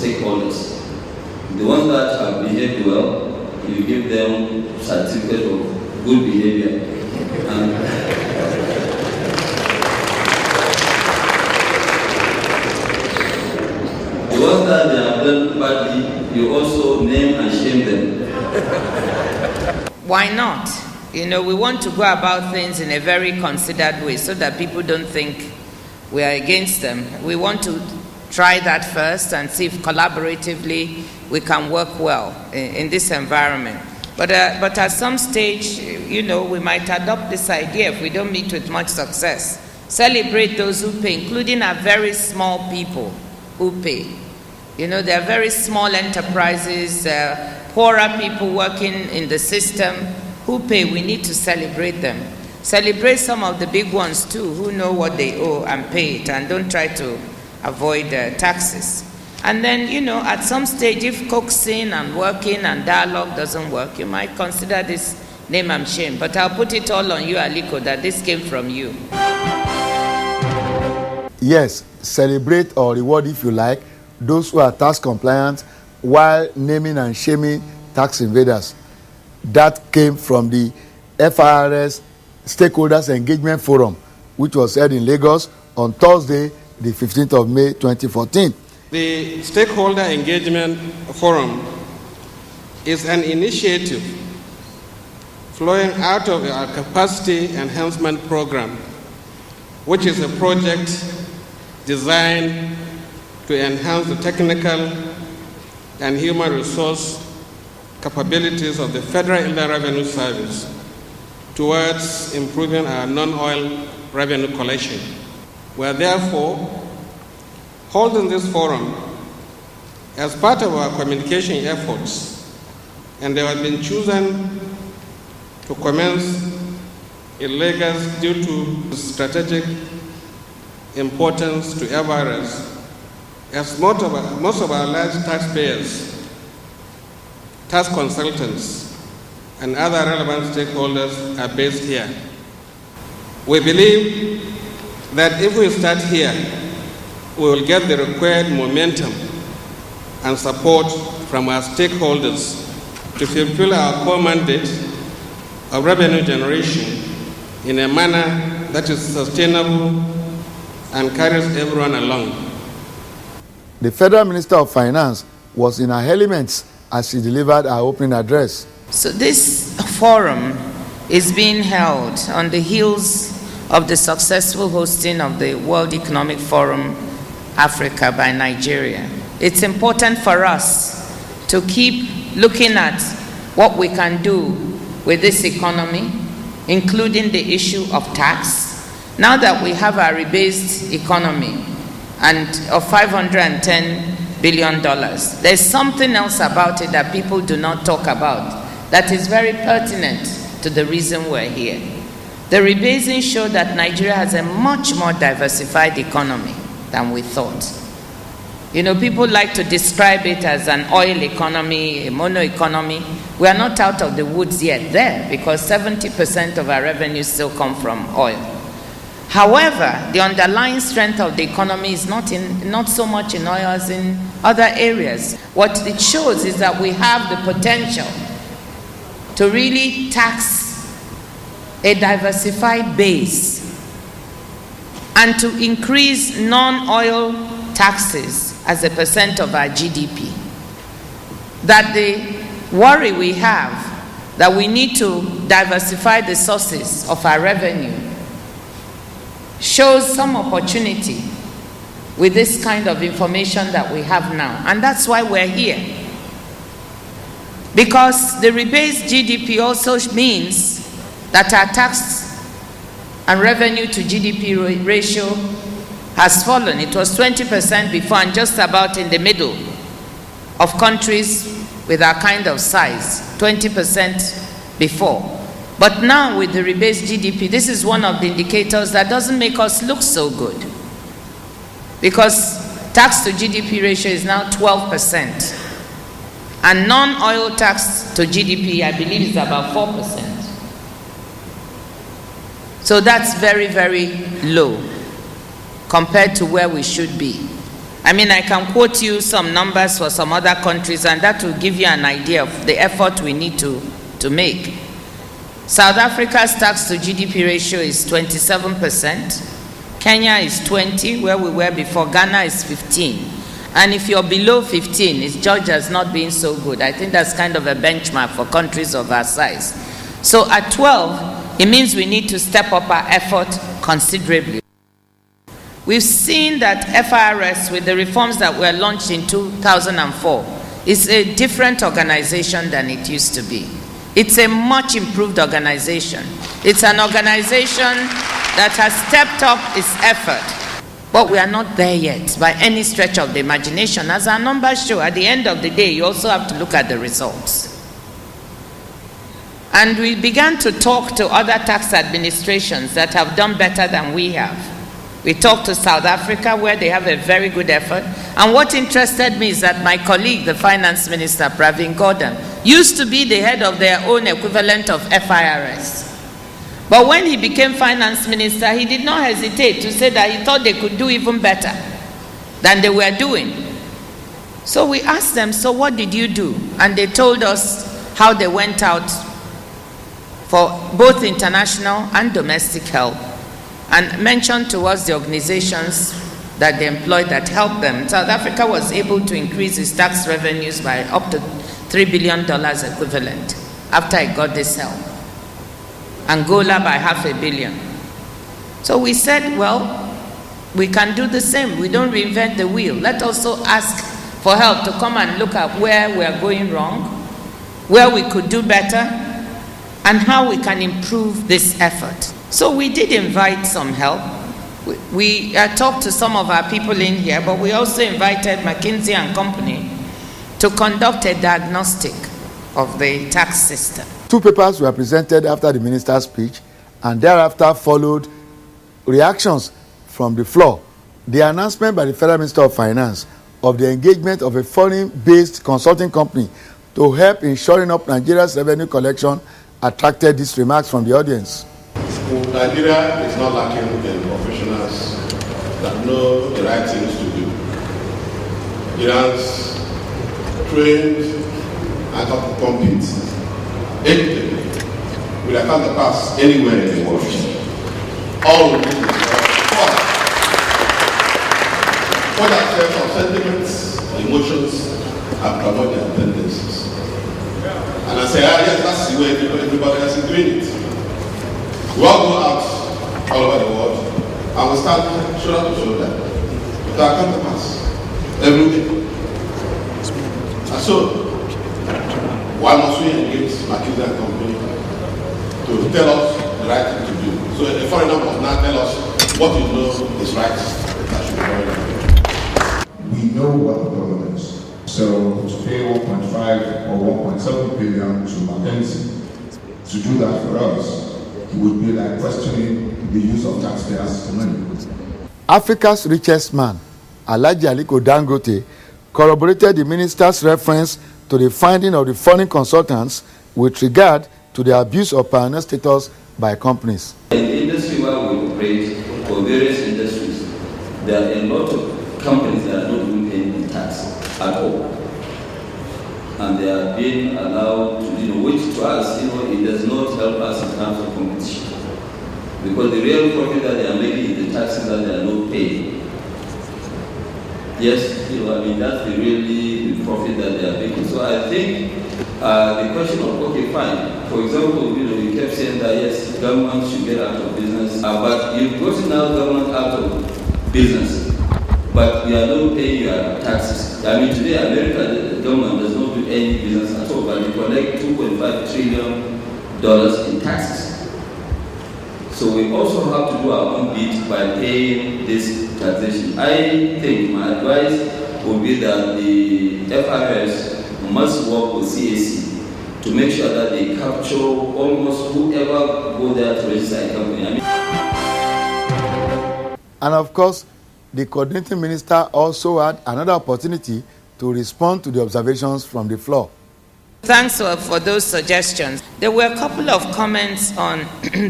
stakeholders. The ones that have behaved well, you give them certificate of good behavior. And the ones that they have done badly, you also name and shame them. Why not? You know, we want to go about things in a very considered way so that people don't think we are against them. We want to try that first and see if collaboratively we can work well in this environment. But at some stage, you know, we might adopt this idea if we don't meet with much success. Celebrate those who pay, including our very small people who pay. You know, there are very small enterprises, poorer people working in the system who pay. We need to celebrate them. Celebrate some of the big ones too, who know what they owe and pay it, and don't try to avoid taxes. And then, you know, at some stage, if coaxing and working and dialogue doesn't work, you might consider this name and shame. But I'll put it all on you, Aliko, that this came from you. Yes, celebrate or reward, if you like, those who are tax compliant while naming and shaming tax invaders. That came from the FIRS Stakeholders Engagement Forum, which was held in Lagos on Thursday, the 15th of May, 2014. The Stakeholder Engagement Forum is an initiative flowing out of our Capacity Enhancement Program, which is a project designed to enhance the technical and human resource capabilities of the Federal Inland Revenue Service towards improving our non-oil revenue collection. We are therefore holding this forum as part of our communication efforts, and they have been chosen to commence in Lagos due to strategic importance to FIRS, as most of our large taxpayers, tax consultants, and other relevant stakeholders are based here. We believe that if we start here, we will get the required momentum and support from our stakeholders to fulfill our core mandate of revenue generation in a manner that is sustainable and carries everyone along. The Federal Minister of Finance was in her elements as she delivered her opening address. So this forum is being held on the heels of the successful hosting of the World Economic Forum Africa by Nigeria. It's important for us to keep looking at what we can do with this economy, including the issue of tax. Now that we have a rebased economy and of $510 billion, there's something else about it that people do not talk about that is very pertinent to the reason we're here. The rebasing showed that Nigeria has a much more diversified economy than we thought. You know, people like to describe it as an oil economy, a mono economy. We are not out of the woods yet there because 70% of our revenues still come from oil. However, the underlying strength of the economy is not so much in oil as in other areas. What it shows is that we have the potential to really tax a diversified base and to increase non-oil taxes as a percent of our GDP. That the worry we have that we need to diversify the sources of our revenue shows some opportunity with this kind of information that we have now. And that's why we're here. Because the rebased GDP also means that our tax and revenue to GDP ratio has fallen. It was 20% before and just about in the middle of countries with our kind of size, 20% before. But now with the rebased GDP, this is one of the indicators that doesn't make us look so good. Because tax to GDP ratio is now 12%. And non-oil tax to GDP, I believe, is about 4%. So that's very, very low compared to where we should be. I mean, I can quote you some numbers for some other countries, and that will give you an idea of the effort we need to make. South Africa's tax to GDP ratio is 27%. Kenya is 20%, where we were before. Ghana is 15%. And if you're below 15%, it's judged as not being so good. I think that's kind of a benchmark for countries of our size. So at 12, it means we need to step up our effort considerably. We've seen that FIRS, with the reforms that were launched in 2004, is a different organization than it used to be. It's a much improved organization. It's an organization that has stepped up its effort. But we are not there yet by any stretch of the imagination. As our numbers show, at the end of the day, you also have to look at the results. And we began to talk to other tax administrations that have done better than we have. We talked to South Africa, where they have a very good effort. And what interested me is that my colleague, the finance minister, Pravin Gordhan, used to be the head of their own equivalent of FIRS. But when he became finance minister, he did not hesitate to say that he thought they could do even better than they were doing. So we asked them, so what did you do? And they told us how they went out for both international and domestic help, and mentioned to us the organizations that they employed that helped them. South Africa was able to increase its tax revenues by up to $3 billion equivalent after it got this help. Angola by $500 million. So we said, well, we can do the same. We don't reinvent the wheel. Let us also ask for help to come and look at where we are going wrong, where we could do better, and how we can improve this effort. So we did invite some help. We talked to some of our people in here, but we also invited McKinsey and Company to conduct a diagnostic of the tax system. 2 papers were presented after the minister's speech, and thereafter followed reactions from the floor. The announcement by the Federal Minister of Finance of the engagement of a foreign-based consulting company to help in shoring up Nigeria's revenue collection attracted these remarks from the audience. Nigeria is not lacking in professionals that know the right things to do. Iran's trained and can compete equitably with their counterparts anywhere in the world. All of this is for that sense of sentiments, emotions, and promote their tendencies. And I say, yes, that's the way everybody else is doing it. We all go out all over the world and we stand shoulder to shoulder with our counterparts every day. And so, why must we engage McKinsey and Company to tell us the right thing to do? So a foreigner must not tell us what you know is right, that should be done. We know what the problem is. So to pay 1.5 or 1.7 billion to McKinsey to do that for us, it would be like questioning the use of taxpayers' money. Africa's richest man, Alhaji Aliko Dangote, corroborated the minister's reference to the finding of the foreign consultants with regard to the abuse of pioneer status by companies. In the industry where we operate, for various industries, there are a lot of companies that are not even paying tax at all. And they are being allowed to, which to us, it does not help us in terms of competition. Because the real profit that they are making is the taxes that they are not paying. Yes, that's the really the profit that they are making. So I think the question of, okay, fine. For example, we kept saying that, yes, government should get out of business. But you've gotten now government out of business. But we are not paying your taxes. I mean, today, America, the government does not do any business at all, but they collect $2.5 trillion in taxes. So we also have to do our own bit by paying this taxation. I think my advice would be that the FIRS must work with CAC to make sure that they capture almost whoever go there to register a company. And of course, the coordinating minister also had another opportunity to respond to the observations from the floor. Thanks for those suggestions. There were a couple of comments on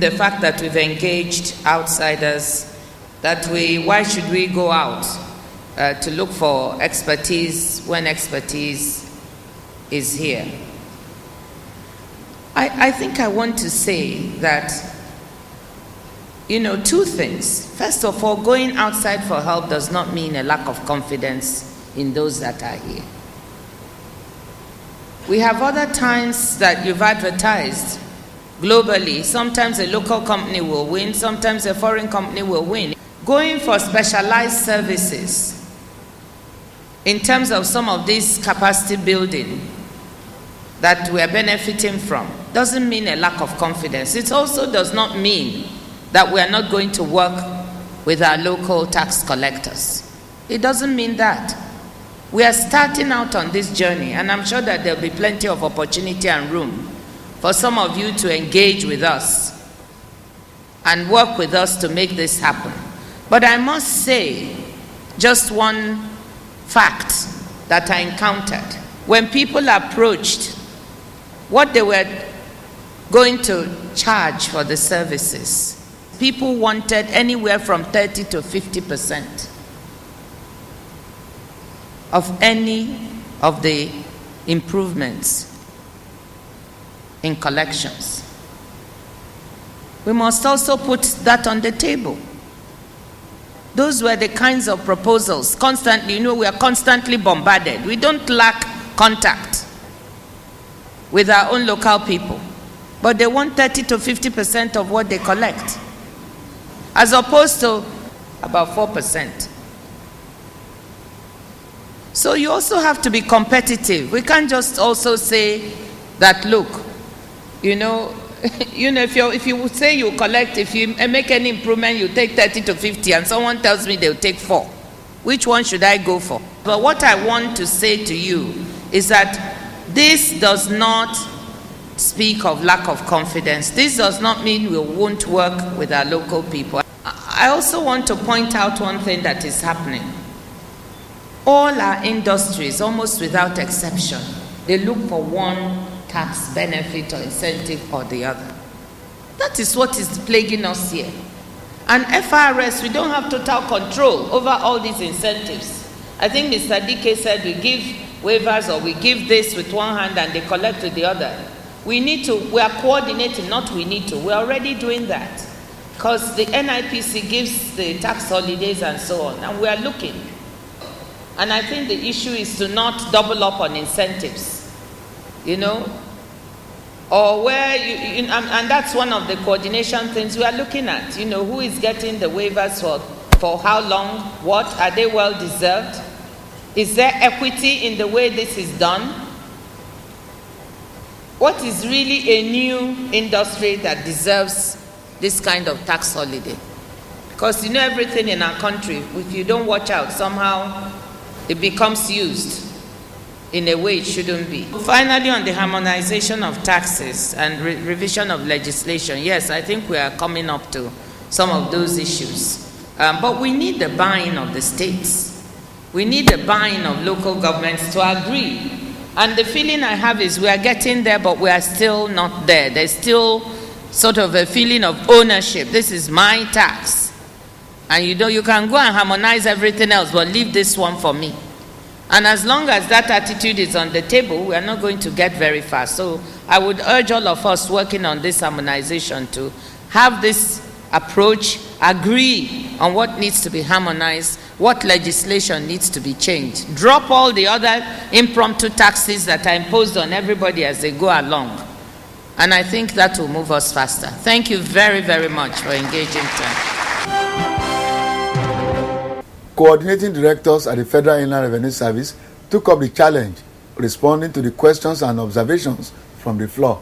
the fact that we've engaged outsiders, that why should we go out to look for expertise when expertise is here. I think I want to say that, two things. First of all, going outside for help does not mean a lack of confidence in those that are here. We have other times that you've advertised globally. Sometimes a local company will win, sometimes a foreign company will win. Going for specialized services in terms of some of this capacity building that we are benefiting from doesn't mean a lack of confidence. It also does not mean that we are not going to work with our local tax collectors. It doesn't mean that. We are starting out on this journey, and I'm sure that there will be plenty of opportunity and room for some of you to engage with us and work with us to make this happen. But I must say just one fact that I encountered. When people approached what they were going to charge for the services, people wanted anywhere from 30 to 50% of any of the improvements in collections. We must also put that on the table. Those were the kinds of proposals. Constantly, we are constantly bombarded. We don't lack contact with our own local people, but they want 30 to 50% of what they collect, as opposed to about 4%. So you also have to be competitive. We can't just also say that, look, if you say you collect, if you make any improvement, you take 30 to 50, and someone tells me they'll take 4. Which one should I go for? But what I want to say to you is that this does not speak of lack of confidence. This does not mean we won't work with our local people. I also want to point out one thing that is happening. All our industries, almost without exception, they look for one tax benefit or incentive or the other. That is what is plaguing us here. And FIRS, we don't have total control over all these incentives. I think Mr. DK said we give waivers or we give this with one hand and they collect with the other. We are coordinating, not we need to. We're already doing that. Because the NIPC gives the tax holidays and so on, and we are looking. And I think the issue is to not double up on incentives, or where and that's one of the coordination things we are looking at. Who is getting the waivers for how long? What are they well deserved? Is there equity in the way this is done? What is really a new industry that deserves this kind of tax holiday? Because everything in our country, if you don't watch out, somehow it becomes used in a way it shouldn't be. Finally, on the harmonization of taxes and revision of legislation, yes, I think we are coming up to some of those issues. But we need the buy-in of the states. We need the buy-in of local governments to agree. And the feeling I have is we are getting there, but we are still not there. There's still sort of a feeling of ownership. This is my tax. And you can go and harmonize everything else, but leave this one for me. And as long as that attitude is on the table, we are not going to get very far. So I would urge all of us working on this harmonization to have this approach, agree on what needs to be harmonized, what legislation needs to be changed. Drop all the other impromptu taxes that are imposed on everybody as they go along. And I think that will move us faster. Thank you very, very much for engaging time. Coordinating directors at the Federal Inland Revenue Service took up the challenge, responding to the questions and observations from the floor.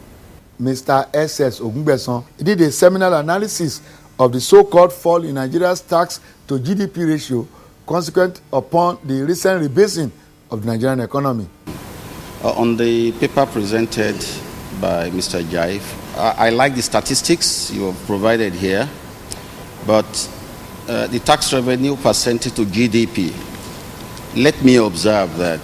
Mr. S.S. Ogungbeson did a seminal analysis of the so-called fall in Nigeria's tax to GDP ratio consequent upon the recent rebasing of the Nigerian economy. On the paper presented by Mr. Jaif, I like the statistics you have provided here, but the tax revenue percentage to GDP, let me observe that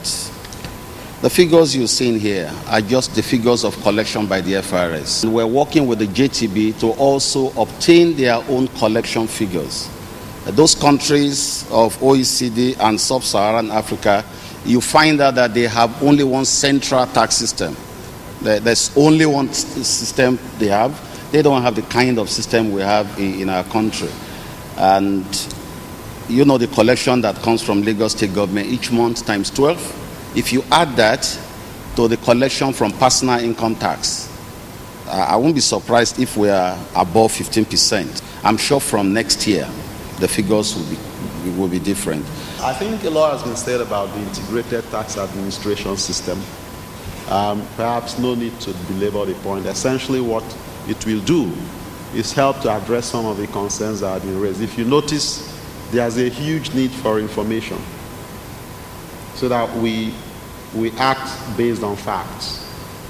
the figures you've seen here are just the figures of collection by the FIRS. We're working with the JTB to also obtain their own collection figures. those countries of OECD and sub-Saharan Africa, you find out that they have only one central tax system. There's only one system they have. They don't have the kind of system we have in our country. And you know the collection that comes from Lagos State government each month times 12. If you add that to the collection from personal income tax, I won't be surprised if we are above 15%. I'm sure from next year, the figures will be different. I think a lot has been said about the integrated tax administration system. Perhaps no need to belabor the point. Essentially what it will do is help to address some of the concerns that have been raised. If you notice, there's a huge need for information so that we act based on facts.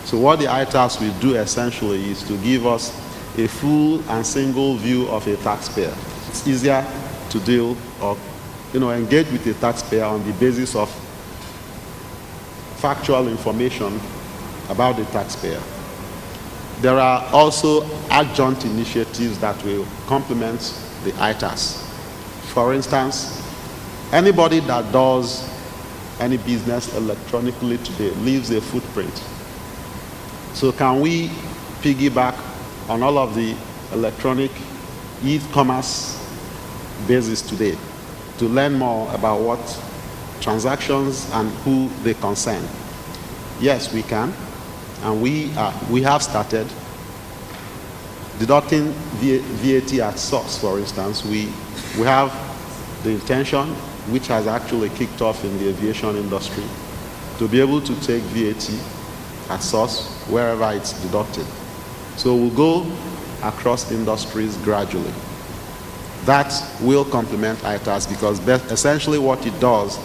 So what the ITAS will do essentially is to give us a full and single view of a taxpayer. It's easier to deal or engage with a taxpayer on the basis of factual information about the taxpayer. There are also adjunct initiatives that will complement the ITAS. For instance, anybody that does any business electronically today leaves a footprint. So can we piggyback on all of the electronic e-commerce basis today to learn more about what transactions and who they concern? Yes, we can, and we have started deducting VAT at source. For instance, we have the intention, which has actually kicked off in the aviation industry, to be able to take VAT at source wherever it's deducted. So we'll go across industries gradually. That will complement ITAS because essentially what it does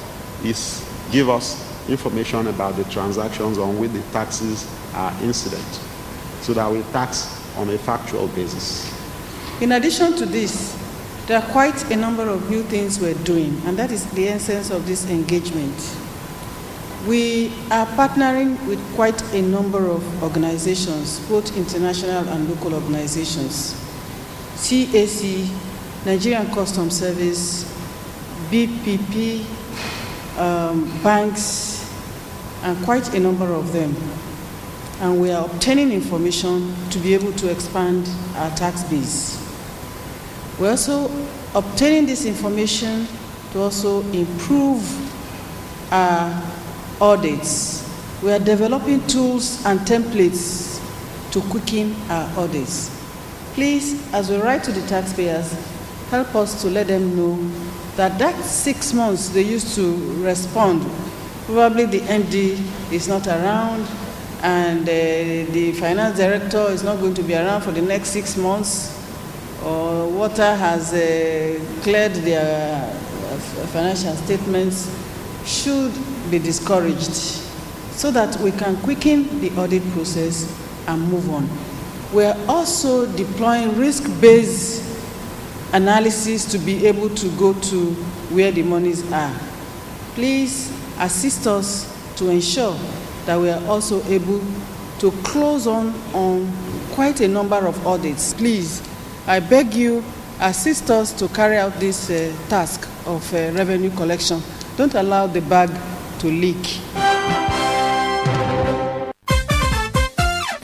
is give us information about the transactions on which the taxes are incident so that we tax on a factual basis. In addition to this, there are quite a number of new things we're doing, and that is the essence of this engagement. We are partnering with quite a number of organizations, both international and local organizations. CAC, Nigerian Customs Service, BPP, banks, and quite a number of them. And we are obtaining information to be able to expand our tax base. We're also obtaining this information to also improve our audits. We are developing tools and templates to quicken our audits. Please, as we write to the taxpayers, help us to let them know that 6 months they used to respond, probably the MD is not around and the finance director is not going to be around for the next 6 months, or Water has cleared their financial statements, should be discouraged so that we can quicken the audit process and move on. We are also deploying risk-based analysis to be able to go to where the monies are. Please assist us to ensure that we are also able to close on quite a number of audits. Please, I beg you, assist us to carry out this task of revenue collection. Don't allow the bag to leak.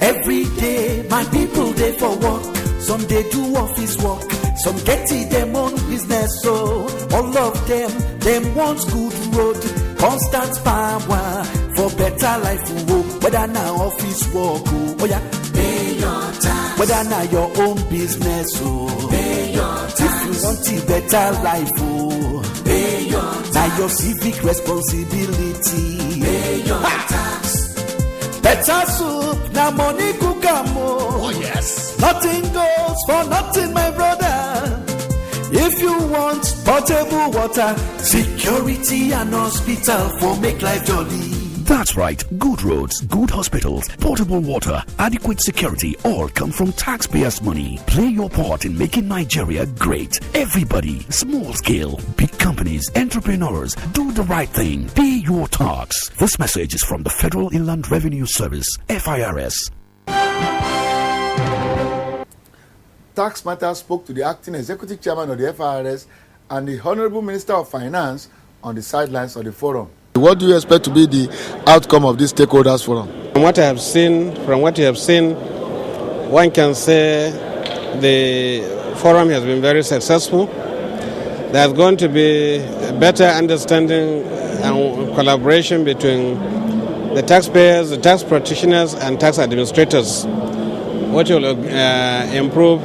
Every day, my people dey for work. Some dey do office work. Some get it them own business. So all of them want good road, constant power for better life. Oh, whether na office work, oh yeah, pay your tax. Whether na your own business, oh, pay your tax. If you want a better life, oh, pay your tax. Now your civic responsibility, pay your tax. Better soup, now money cook am. Oh yes. Nothing goes for nothing, my brother. If you want potable water, security and hospital for make life jolly. That's right. Good roads, good hospitals, portable water, adequate security all come from taxpayers' money. Play your part in making Nigeria great. Everybody, small scale, big companies, entrepreneurs, do the right thing. Pay your tax. This message is from the Federal Inland Revenue Service, FIRS. Tax Matters spoke to the acting executive chairman of the FIRS and the Honorable Minister of Finance on the sidelines of the forum. What do you expect to be the outcome of this stakeholders forum? From what you have seen, one can say the forum has been very successful. There's going to be a better understanding and collaboration between the taxpayers, the tax practitioners, and tax administrators, which will improve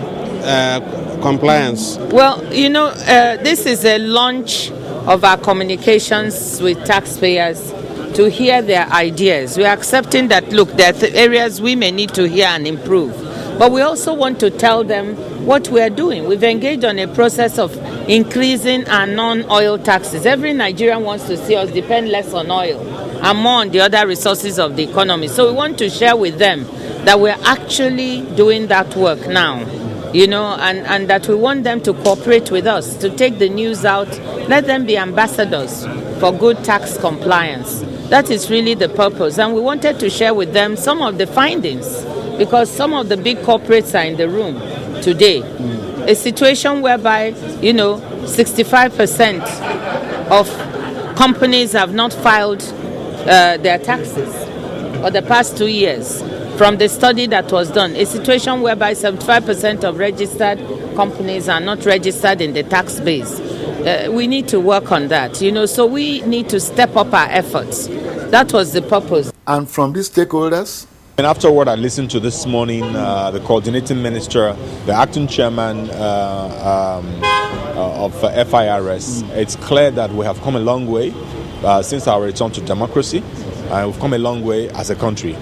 compliance. Well, this is a launch of our communications with taxpayers to hear their ideas. We are accepting that, look, there are areas we may need to hear and improve. But we also want to tell them what we are doing. We've engaged on a process of increasing our non-oil taxes. Every Nigerian wants to see us depend less on oil and more on the other resources of the economy. So we want to share with them that we're actually doing that work now, and that we want them to cooperate with us, to take the news out, let them be ambassadors for good tax compliance. That is really the purpose. And we wanted to share with them some of the findings, because some of the big corporates are in the room today. A situation whereby, 65% of companies have not filed their taxes for the past 2 years. From the study that was done, a situation whereby 75% of registered companies are not registered in the tax base. We need to work on that, so we need to step up our efforts. That was the purpose. And from these stakeholders? And after what I listened to this morning, the coordinating minister, the acting chairman of FIRS, it's clear that we have come a long way since our return to democracy. We've come a long way as a country.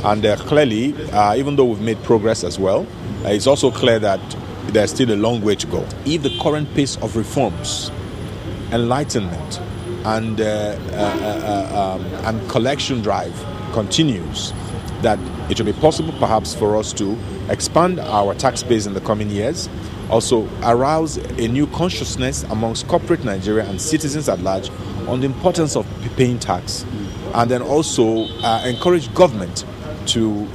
And clearly, even though we've made progress as well, it's also clear that there's still a long way to go. If the current pace of reforms, enlightenment, and collection drive continues, that it will be possible perhaps for us to expand our tax base in the coming years, also arouse a new consciousness amongst corporate Nigeria and citizens at large on the importance of paying tax, and then also encourage government to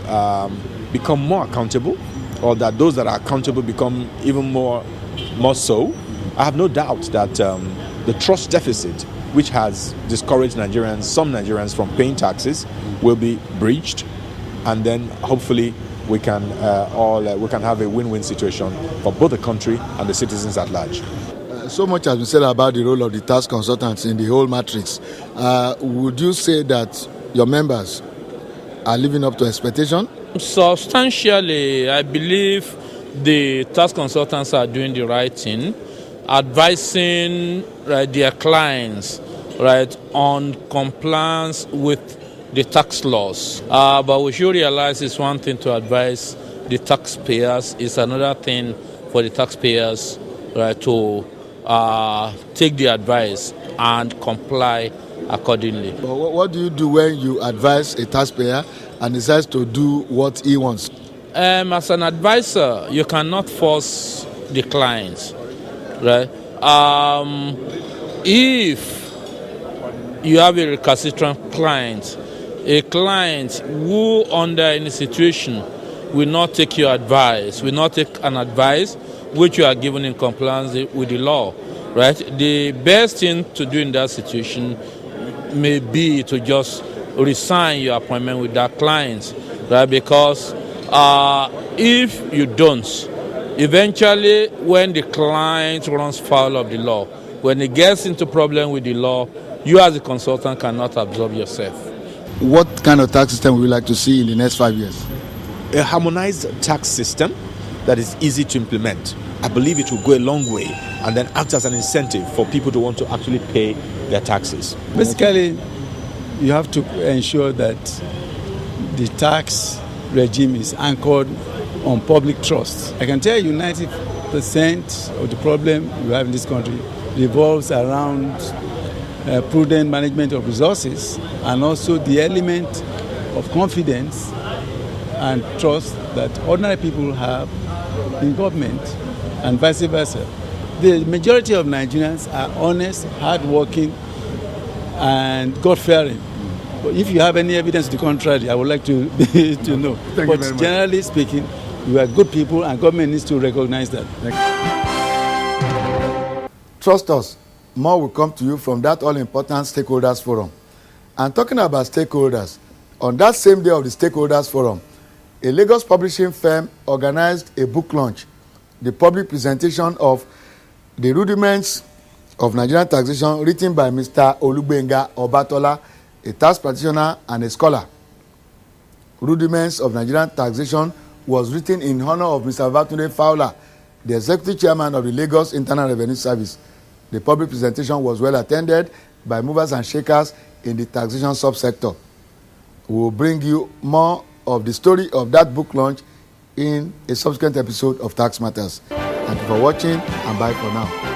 become more accountable, or that those that are accountable become even more so. I have no doubt that the trust deficit, which has discouraged some Nigerians from paying taxes, will be breached, and then hopefully we can have a win-win situation for both the country and the citizens at large. So much has been said about the role of the tax consultants in the whole matrix. Would you say that your members are living up to expectation? Substantially, I believe the tax consultants are doing the right thing, advising their clients on compliance with the tax laws. But we should realize it's one thing to advise the taxpayers, it's another thing for the taxpayers to take the advice and comply accordingly. What do you do when you advise a taxpayer and decides to do what he wants? As an advisor, you cannot force the clients, right? If you have a recalcitrant client, a client who under any situation will not take your advice, will not take an advice which you are given in compliance with the law, right? The best thing to do in that situation may be to just resign your appointment with that client, right? Because if you don't, eventually when the client runs foul of the law, when he gets into problem with the law, you as a consultant cannot absorb yourself. What kind of tax system would you like to see in the next 5 years? A harmonized tax system that is easy to implement. I believe it will go a long way and then act as an incentive for people to want to actually pay their taxes. Basically, you have to ensure that the tax regime is anchored on public trust. I can tell you 90% of the problem we have in this country revolves around prudent management of resources and also the element of confidence and trust that ordinary people have in government and vice versa. The majority of Nigerians are honest, hardworking, and God-fearing. But if you have any evidence to the contrary, I would like to know. But generally speaking, we are good people and government needs to recognize that. trust us, more will come to you from that all-important Stakeholders Forum. And talking about stakeholders, on that same day of the Stakeholders Forum, a Lagos publishing firm organized a book launch, the public presentation of The Rudiments of Nigerian Taxation, written by Mr. Olugbenga Obatola, a tax practitioner and a scholar. Rudiments of Nigerian Taxation was written in honor of Mr. Babatunde Fowler, the executive chairman of the Lagos Internal Revenue Service. The public presentation was well attended by movers and shakers in the taxation subsector. We will bring you more of the story of that book launch in a subsequent episode of Tax Matters. Thank you for watching, and bye for now.